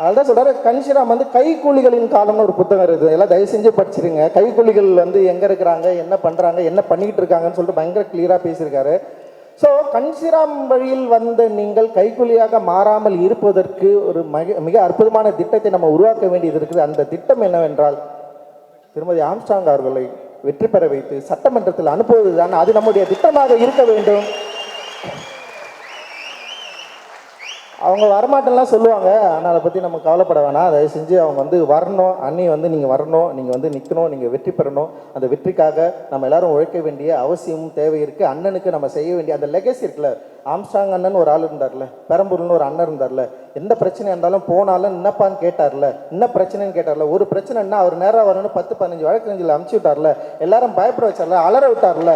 அதான் சொல்றாரு கன்ஷிராம் வந்து கைக்கூலிகளின் காலம்னு ஒரு புத்தகம் இருக்குது, எல்லாம் தயவு செஞ்சு படிச்சிருங்க. கைக்கூலிகள் வந்து எங்க இருக்கிறாங்க, என்ன பண்றாங்க, என்ன பண்ணிட்டு இருக்காங்கன்னு சொல்லிட்டு பயங்கர கிளியரா பேசியிருக்காரு. ஸோ கன்ஷிராம் வழியில் வந்த நீங்கள் கைக்கூலியாக மாறாமல் இருப்பதற்கு ஒரு மிக அற்புதமான திட்டத்தை நம்ம உருவாக்க வேண்டியது இருக்குது. அந்த திட்டம் என்னவென்றால் திருமதி ஆம்ஸ்ட்ராங் அவர்களை வெற்றி பெற வைத்து சட்டமன்றத்தில் அனுப்புவதுதான் அது நம்முடைய திட்டமாக இருக்க வேண்டும். அவங்க வரமாட்டேன்லாம் சொல்லுவாங்க, ஆனால் அதை பற்றி நம்ம கவலைப்பட வேணாம். தயவு செஞ்சு அவங்க வந்து வரணும், அண்ணி வந்து நீங்கள் வரணும், நீங்கள் வந்து நிற்கணும், நீங்கள் வெற்றி பெறணும். அந்த வெற்றிக்காக நம்ம எல்லாரும் உழைக்க வேண்டிய அவசியமும் தேவை இருக்குது. அண்ணனுக்கு நம்ம செய்ய வேண்டிய அந்த லெகசி இருக்குல்ல, ஆம்ஸ்ட்ராங் அண்ணன் ஒரு ஆள் இருந்தார்ல, பெரம்பூர்னு ஒரு அண்ணன் இருந்தார்ல, எந்த பிரச்சனை இருந்தாலும் போனாலும் என்னப்பான்னு கேட்டார்ல, என்ன பிரச்சனைன்னு கேட்டார்ல, ஒரு பிரச்சனைன்னா அவர் நேராக வரணும்னு 10-15 வழக்கறிஞர்கள் அமுச்சு விட்டார்ல, எல்லாரும் பயப்பட வச்சார்ல, அலற விட்டார்ல.